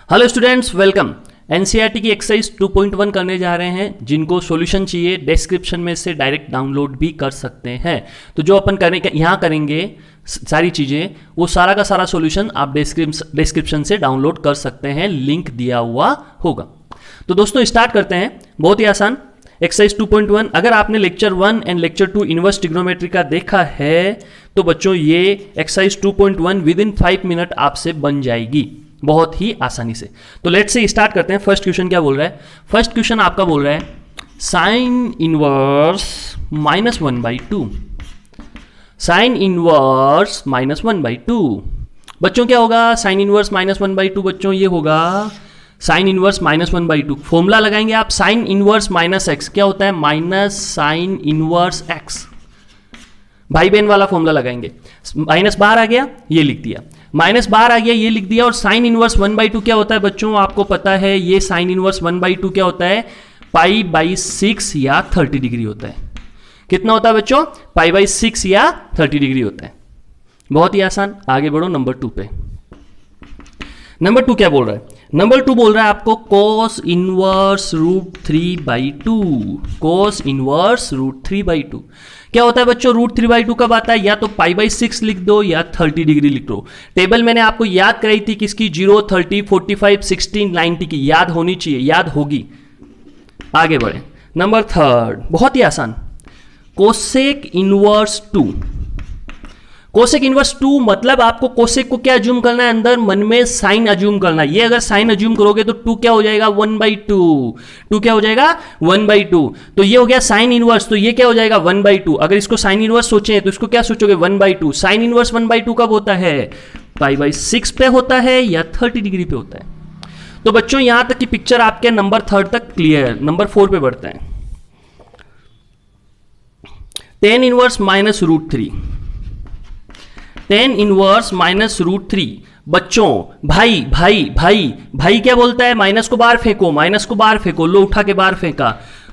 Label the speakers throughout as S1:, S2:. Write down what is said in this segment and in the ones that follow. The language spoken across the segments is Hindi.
S1: Hello students, welcome. एनसीईआरटी की एक्सरसाइज 2.1 करने जा रहे हैं। जिनको सॉल्यूशन चाहिए डिस्क्रिप्शन में से डायरेक्ट डाउनलोड भी कर सकते हैं। तो जो अपन यहाँ करेंगे सारी चीज़ें, वो सारा का सारा सॉल्यूशन आप डिस्क्रिप्शन से डाउनलोड कर सकते हैं, लिंक दिया हुआ होगा। तो दोस्तों स्टार्ट करते हैं। बहुत ही आसान एक्सरसाइज 2.1। अगर आपने lecture 1 and lecture 2 inverse trigonometry का देखा है तो बच्चों ये एक्सरसाइज 2.1 विद इन 5 मिनट आपसे बन जाएगी बहुत ही आसानी से। तो लेट्स से स्टार्ट करते हैं। फर्स्ट क्वेश्चन क्या बोल रहा है? फर्स्ट क्वेश्चन आपका बोल रहा है साइन इनवर्स -1/2। साइन इनवर्स -1/2 बच्चों क्या होगा? साइन इनवर्स -1/2 बच्चों ये होगा साइन इनवर्स -1/2। फॉर्मूला लगाएंगे आप, साइन इनवर्स -x क्या होता है? Minus sign inverse x। भाई बहन वाला फॉर्मूला लगाएंगे। माइनस बाहर आ गया, ये लिख दिया। माइनस बाहर आ गया, ये लिख दिया। और साइन इनवर्स 1/2 क्या होता है बच्चों? आपको पता है ये साइन इनवर्स 1/2 क्या होता है? π/6 या 30 डिग्री होता है। कितना होता है बच्चों? π/6 या 30 डिग्री होता है। बहुत ही आसान। आगे बढ़ो नंबर 2 पे। नंबर 2 क्या बोल रहा है? नंबर 2 बोल रहा है आपको cos इनवर्स √3/2। cos इनवर्स √3/2 क्या होता है बच्चों? √3/2 कब आता है? या तो π/6 लिख दो या 30 डिग्री लिख दो। टेबल मैंने आपको याद कराई थी किसकी? 0, 30, 45, 16, 90 की। याद होनी चाहिए, याद होगी। आगे बढ़े नंबर 3। बहुत ही आसान। Cosec inverse 2। कोसेक इनवर्स 2 मतलब आपको कोसेक को क्या अज्यूम करना है? अंदर मन में साइन अज्यूम करना है। ये अगर साइन अज्यूम करोगे तो 2 क्या हो जाएगा? 1/2। 2 क्या हो जाएगा? 1/2। तो ये हो गया साइन इनवर्स। तो ये क्या हो जाएगा? 1/2। अगर इसको साइन इनवर्स सोचें तो इसको क्या सोचोगे? 1/2। साइन इनवर्स 1/2 कब होता है? π/6 पे होता है या 30 डिग्री पे होता है। तो बच्चों यहां तक की पिक्चर आपके नंबर 3 तक क्लियर। नंबर 4 पे बढ़ते हैं। tan inverse -√3। tan इनवर्स -√3 बच्चों भाई भाई भाई भाई क्या बोलता है? माइनस को बाहर फेंको, माइनस को बाहर फेंको। लो उठा के बाहर फेंका।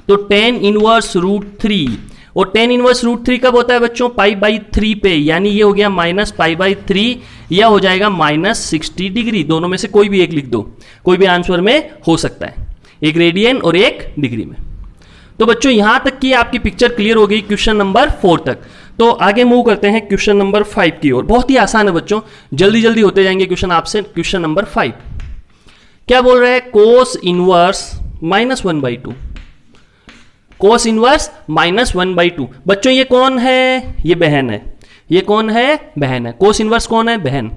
S1: तो tan इनवर्स √3। और tan इनवर्स √3 कब होता है बच्चों? π/3 पे। यानी ये हो गया -π/3 या हो जाएगा -60 डिग्री। दोनों में से कोई भी एक लिख दो, कोई भी आंसर में हो सकता है, एक रेडियन और एक डिग्री में। तो बच्चों यहां तक की आपकी पिक्चर क्लियर हो गई क्वेश्चन नंबर 4 तक। तो आगे मूव करते हैं क्वेश्चन नंबर 5 की ओर। बहुत ही आसान है बच्चों, जल्दी जल्दी होते जाएंगे क्वेश्चन आपसे। क्वेश्चन नंबर 5 क्या बोल रहा है? कोस इनवर्स -1/2। कोस इनवर्स -1/2 बच्चों ये कौन है? ये बहन है। ये कौन है? बहन है। कोस इनवर्स कौन है? बहन।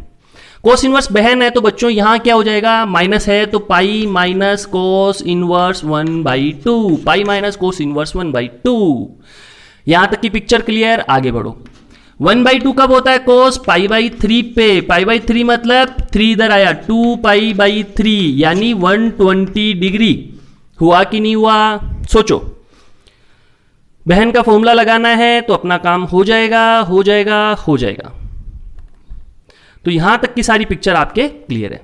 S1: कोस इनवर्स बहन है तो बच्चों यहां क्या हो जाएगा? माइनस है तो pi minus cos inverse 1/2। Pi minus cos inverse 1/2। यहां तक की पिक्चर क्लियर। आगे बढ़ो। 1/2 कब होता है? कोस π/3 पे। π/3 मतलब 3 इधर आया, 2π/3 यानी 120 डिग्री। हुआ कि नहीं हुआ? सोचो। बहन का फॉर्मूला लगाना है तो अपना काम हो जाएगा, हो जाएगा, हो जाएगा। तो यहां तक की सारी पिक्चर आपके क्लियर है।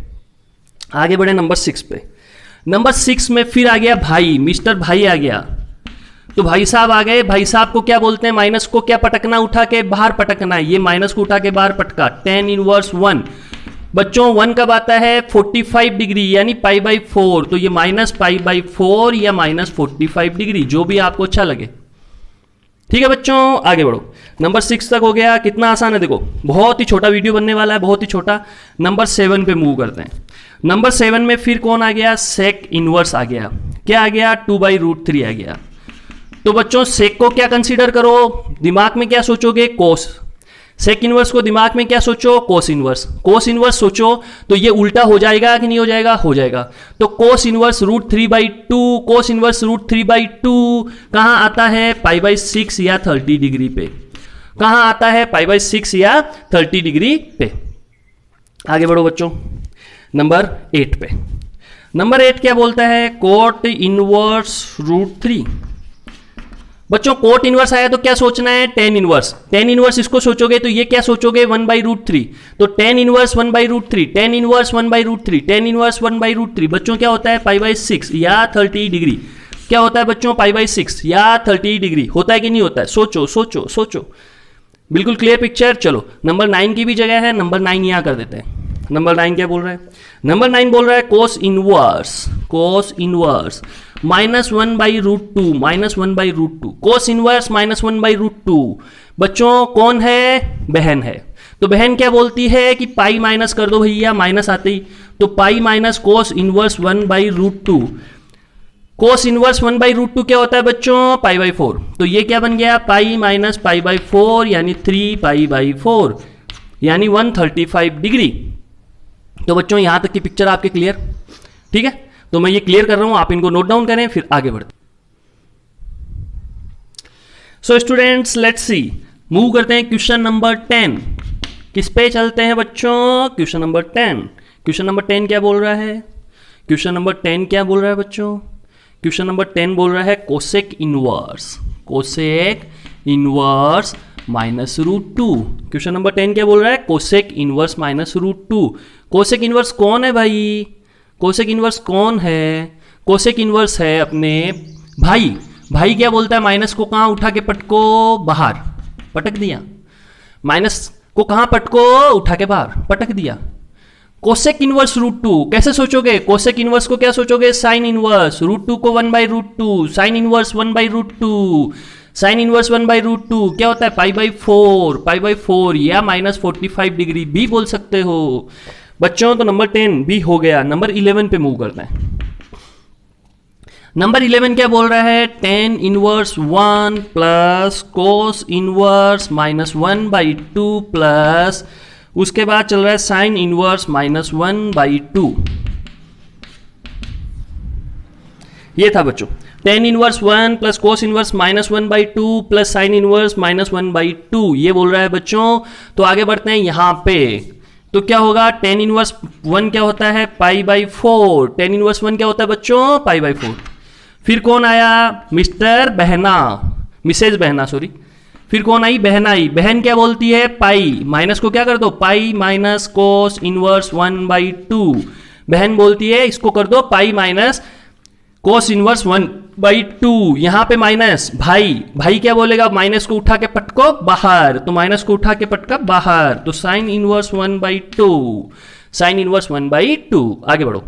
S1: आगे बढ़े नंबर 6 पे। नंबर 6 में फिर आ गया भाई, मिस्टर भाई आ गया। तो भाई साहब आ गए। भाई साहब को क्या बोलते हैं? माइनस को क्या पटकना? उठा के बाहर पटकना है। ये माइनस को उठा के बाहर पटका। tan इनवर्स 1 बच्चों 1 कब आता है? 45 डिग्री यानी π/4। तो ये -π/4 या -45 डिग्री, जो भी आपको अच्छा लगे। ठीक है बच्चों, आगे बढ़ो। नंबर 6 तक हो गया। कितना आसान है देखो, बहुत ही छोटा वीडियो बनने वाला है, बहुत ही छोटा। नंबर 7 पे मूव करते हैं। नंबर 7 में फिर कौन आ गया? सेक इनवर्स आ गया। क्या आ गया? 2/√3 आ गया। तो बच्चों सेक को क्या कंसीडर करो? दिमाग में क्या सोचोगे? कोस। सेक इनवर्स को दिमाग में क्या सोचो? Cos inverse. कोस इनवर्स सोचो तो ये उल्टा हो जाएगा कि नहीं हो जाएगा? हो जाएगा। तो कोस इनवर्स √3/2। कोस इनवर्स √3/2 कहां आता है? π/6 या 30 डिग्री पे। कहां आता है? π/6 या 30 डिग्री पे। आगे बढ़ो बच्चों नंबर 8 पे। नंबर 8 क्या बोलता है? Cot inverse √3। बच्चों कोट इनवर्स आया तो क्या सोचना है? tan inverse. tan इनवर्स इसको सोचोगे तो ये क्या सोचोगे? 1/√3। तो tan inverse 1/√3, tan inverse 1/√3, tan inverse 1/√3 बच्चों क्या होता है? π/6 या 30 डिग्री। क्या होता है बच्चों? π/6 या 30 डिग्री। होता है कि नहीं होता है? सोचो सोचो सोचो। बिल्कुल क्लियर पिक्चर। चलो नंबर 9 की भी जगह है, नंबर 9 यहां कर देते हैं। नंबर 9 क्या बोल रहा है? नंबर 9 बोल रहा है कोस इनवर्स -1/√2 -1/√2 कोस इनवर्स -1/√2। बच्चों कौन है? बहन है। तो बहन क्या बोलती है कि पाई माइनस कर दो भैया, माइनस आते ही, तो pi minus cos inverse 1/√2। Cos inverse 1/√2 क्या होता है बच्चों? π/4। तो ये क्या बन गया? पाई माइनस π/4 यानी 3π/4 यानी 135 डिग्री। तो बच्चों यहां तक की पिक्चर आपके क्लियर? ठीक है, तो मैं ये क्लियर कर रहा हूं, आप इनको नोट डाउन करें, फिर आगे बढ़ते। So students let's see, move करते हैं क्वेश्चन नंबर 10। किस पे चलते हैं बच्चों? Question number 10। क्वेश्चन नंबर 10 क्या बोल रहा है? क्वेश्चन नंबर 10 क्या बोल रहा है बच्चों? क्वेश्चन नंबर 10 बोल रहा है कोसेक इनवर्स -√2। क्वेश्चन नंबर 10 क्या बोल रहा है? Cosec inverse -√2। कोसेक इनवर्स कौन है भाई? कोसेक इनवर्स कौन है? कोसेक इनवर्स है अपने भाई। भाई क्या बोलता है? माइनस को कहां उठा के पटको? बाहर पटक दिया। माइनस को कहां पटको? उठा के बाहर पटक दिया। कोसेक इनवर्स √2 कैसे सोचोगे? कोसेक इनवर्स को क्या सोचोगे? Sine inverse. √2 को 1/√2, साइन इनवर्स 1/√2, साइन इनवर्स 1/√2 क्या होता है? π/4 या -45 डिग्री भी बोल सकते हो बच्चों। तो नंबर 10 भी हो गया। नंबर 11 पे मूव करते हैं। नंबर 11 क्या बोल रहा है? tan inverse 1 plus cos inverse -1/2 plus उसके बाद चल रहा है साइन इनवर्स -1/2। ये था बच्चों tan inverse 1 plus cos inverse -1/2 plus sign inverse -1/2, ये बोल रहा है बच्चों। तो आगे बढ़ते हैं यहां पे। तो क्या होगा? tan इनवर्स 1 क्या होता है? π/4। tan इनवर्स 1 क्या होता है बच्चों? π/4। फिर कौन आया? मिसेज बहना सॉरी। फिर कौन आई? बहन आई। बहन क्या बोलती है? पाई माइनस को क्या कर दो? Pi minus cos inverse 1/2। बहन बोलती है इसको कर दो पाई माइनस कोस इनवर्स 1/2। यहां पे माइनस। भाई क्या बोलेगा? माइनस को उठा के पटको बाहर, तो माइनस को उठा के पटका बाहर, तो साइन इनवर्स 1/2, साइन इनवर्स 1/2। आगे बढ़ो।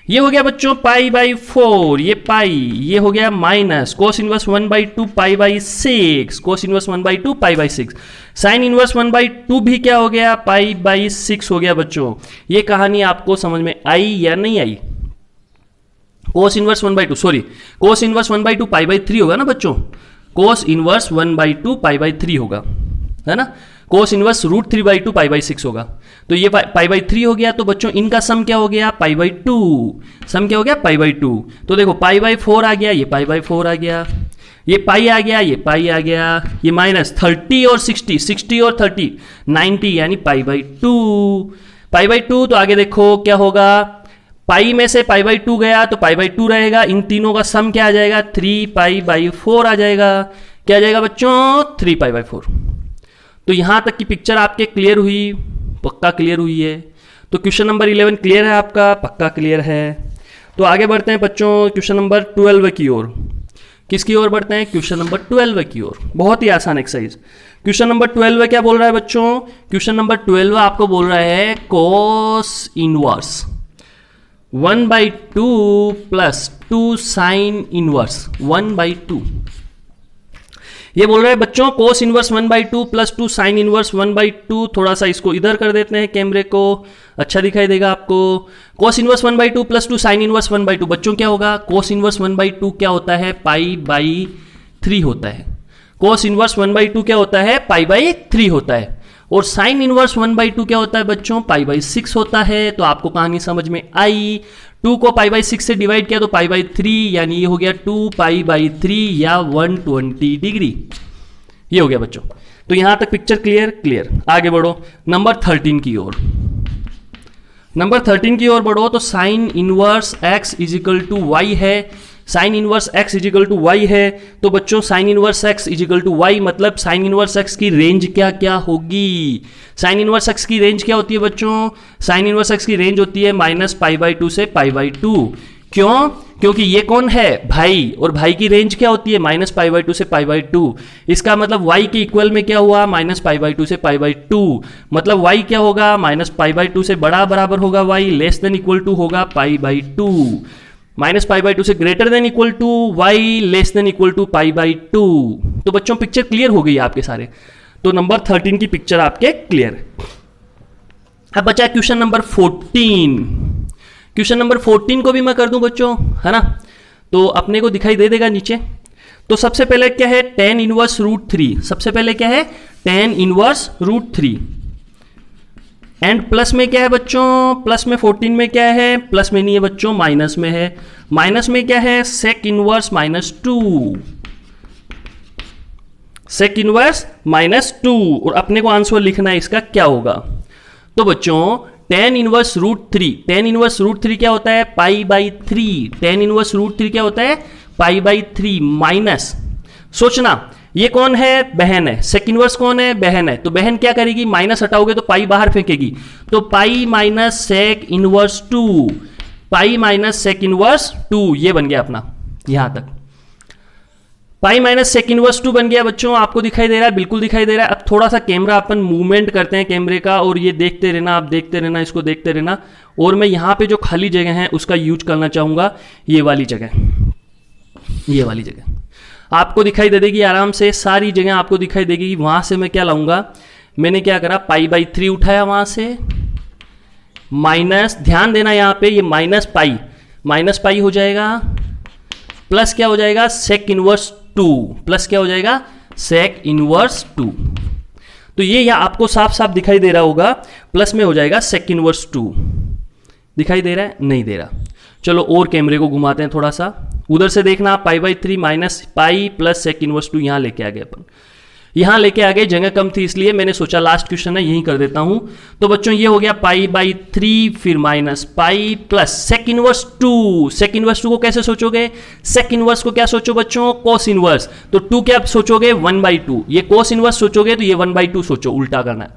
S1: ये हो गया बच्चों π/4, ये पाई, ये हो गया minus cos inverse 1/2 π/6, cos inverse 1/2 π/6। Sine inverse 1/2 भी क्या हो गया? π/6 हो गया बच्चों। ये कहानी आपको समझ में आई या नहीं आई? Cos inverse 1/2 sorry, cos inverse 1/2 π/3 होगा ना बच्चों। कोस इनवर्स 1/2 π/3 होगा, है ना। कोस इनवर्स √3/2 π/6 होगा। तो ये π/3 हो गया। तो बच्चों इनका सम क्या हो गया? π/2। सम क्या हो गया? π/2। तो देखो π/4 आ गया, ये π/4 आ गया, ये पाई आ गया, ये पाई आ गया, ये माइनस 30 और 60, 60 और 30 90 यानी π/2। π/2 तो आगे देखो क्या होगा? पाई में से π/2 गया तो π/2 रहेगा। इन तीनों का सम क्या आ जाएगा? 3π/4 आ जाएगा। क्या आ जाएगा बच्चों? 3π/4। तो यहां तक की पिक्चर आपके क्लियर हुई? पक्का क्लियर हुई है। तो क्वेश्चन नंबर 11 क्लियर है आपका? पक्का क्लियर है। तो आगे बढ़ते हैं बच्चों क्वेश्चन नंबर 12 की ओर। किसकी ओर बढ़ते हैं? क्वेश्चन नंबर 12 की ओर। बहुत ही आसान एक्सरसाइज। क्वेश्चन नंबर 12 क्या बोल रहा है बच्चों? क्वेश्चन नंबर 12 आपको बोल रहा है कोस इनवर्स 1/2 प्लस 2 साइन इनवर्स 1/2। ये बोल रहा है बच्चों कोस इनवर्स 1/2 प्लस 2 साइन इनवर्स 1/2। थोड़ा सा इसको इधर कर देते हैं, कैमरे को अच्छा दिखाई देगा आपको। कोस इनवर्स 1/2 प्लस 2 साइन इनवर्स 1/2। बच्चों क्या होगा? कोस इनवर्स 1/2 क्या होता है? π/3 होता है। कोस इनवर्स 1/2 क्या होता है? π/3 होता है। और साइन इनवर्स 1/2 क्या होता है बच्चों? π/6 होता है। तो आपको कहानी समझ में आई। 2 को π/6 से डिवाइड किया तो π/3 यानी ये हो गया 2π/3 या 120 डिग्री। ये हो गया बच्चों। तो यहां तक पिक्चर क्लियर। आगे बढ़ो नंबर 13 की ओर। नंबर 13 की ओर बढ़ो तो sine inverse x is equal to y है। Sine inverse x is equal to y है। तो बच्चों sine inverse x is equal to y मतलब साइन इनवर्स x की रेंज क्या होगी? साइन इनवर्स x की रेंज क्या होती है बच्चों? साइन इनवर्स x की रेंज होती है -π/2 से π/2। क्यों? क्योंकि ये कौन है? भाई, और भाई की रेंज क्या होती है? -π/2 से π/2। इसका मतलब y के इक्वल में क्या हुआ? -π/2 से π/2। मतलब y क्या होगा? -π/2 से बड़ा बराबर होगा y, less than equal to होगा π/2। -π/2 से greater than equal to y, less than equal to π/2। तो बच्चों पिक्चर क्लियर हो गई आपके सारे। तो नंबर 13 की पिक्चर आपके क्लियर। अब बचा क्वेश्चन नंबर 14। क्वेश्चन नंबर 14 को भी मैं कर दूं बच्चों, है ना? तो अपने को दिखाई दे देगा नीचे। तो सबसे पहले क्या है? tan inverse √3। सबसे पहले क्या है? tan inverse √3। एंड प्लस में क्या है बच्चों? प्लस में 14 में क्या है? प्लस में नहीं है बच्चों, माइनस में है। माइनस में क्या है? sec inverse -2। sec inverse -2। और अपने को आंसर लिखना है इसका क्या होगा। तो बच्चों tan इनवर्स √3, tan इनवर्स √3 क्या होता है? π/3। tan इनवर्स √3 क्या होता है? π/3 माइनस, सोचना ये कौन है? बहन है। sec इनवर्स कौन है? बहन है। तो बहन क्या करेगी? माइनस हटाओगे तो पाई बाहर फेंकेगी, तो pi minus sec inverse 2, pi minus sec inverse 2, ये बन गया अपना यहां तक। पाई माइनस सेक इनवर्स 2 बन गया बच्चों, आपको दिखाई दे रहा है? बिल्कुल दिखाई दे रहा है। अब थोड़ा सा कैमरा अपन मूवमेंट करते हैं कैमरे का, और ये देखते रहना, आप देखते रहना, इसको देखते रहना। और मैं यहां पे जो खाली जगह है उसका यूज करना चाहूंगा, ये वाली जगह, ये वाली जगह आपको दिखाई दे देगी आराम से, सारी जगह आपको दिखाई देगी। वहां से मैं क्या लाऊंगा? मैंने क्या करा? π/3 उठाया वहां से, माइनस, ध्यान देना यहां पे, ये माइनस पाई हो जाएगा, प्लस क्या हो जाएगा? सेक इनवर्स 2, प्लस क्या हो जाएगा? Sec inverse 2। तो ये या आपको साफ साफ दिखाई दे रहा होगा, प्लस में हो जाएगा सेक इनवर्स 2। दिखाई दे रहा है? नहीं दे रहा। चलो और कैमरे को घुमाते हैं थोड़ा सा, उधर से देखना, π/3 minus pi plus sec inverse 2 यहां लेके आ गए अपन, यहां लेके आ गए। जगह कम थी इसलिए मैंने सोचा लास्ट क्वेश्चन है यही कर देता हूं। तो बच्चों ये हो गया π/3, फिर minus pi plus sec inverse 2। Sec inverse 2 को कैसे सोचोगे? सेक इनवर्स को क्या सोचो बच्चों? Cos inverse. तो 2 क्या सोचोगे? 1/2। ये कोस इनवर्स सोचोगे तो ये 1/2 सोचो, उल्टा करना है।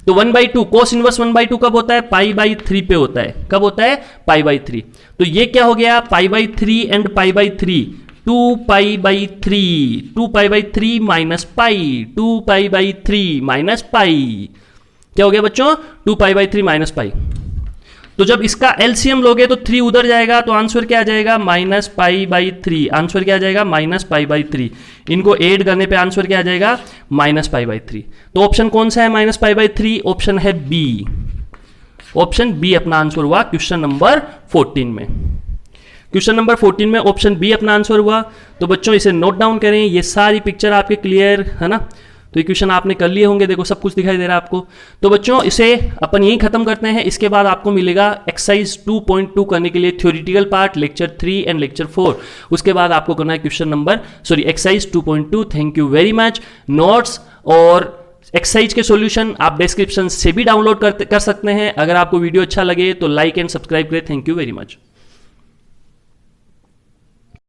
S1: तो 1/2 कोस इनवर्स 1/2 कब होता है? π/3 पे होता है। कब होता है? π/3। तो ये क्या हो गया? π/3 and π/3, 2π/3, 2π/3 minus pi, 2π/3 minus pi, क्या हो गया बच्चों? 2π/3 माइनस पाई। तो जब इसका एलसीएम लोगे तो 3 उधर जाएगा, तो आंसर क्या आ जाएगा? -π/3। आंसर क्या आ जाएगा? -π/3। इनको ऐड करने पे आंसर क्या आ जाएगा? -π/3। तो ऑप्शन कौन सा है -π/3? ऑप्शन है बी। ऑप्शन बी अपना आंसर हुआ क्वेश्चन नंबर 14 में। क्वेश्चन नंबर 14 में ऑप्शन बी अपना आंसर हुआ। तो बच्चों इसे नोट डाउन करें, ये सारी पिक्चर आपके क्लियर है ना? तो ये क्वेश्चन आपने कर लिए होंगे, देखो सब कुछ दिखाई दे रहा है आपको। तो बच्चों इसे अपन यहीं खत्म करते हैं। इसके बाद आपको मिलेगा एक्सरसाइज 2.2 करने के लिए theoretical part, lecture 3 and lecture 4। उसके बाद आपको करना है question number exercise 2.2। Thank you very much. Notes और एक्सरसाइज के सॉल्यूशन आप डिस्क्रिप्शन से भी डाउनलोड कर सकते हैं। अगर आपको वीडियो अच्छा लगे तो लाइक एंड सब्सक्राइब करें। Thank you very much.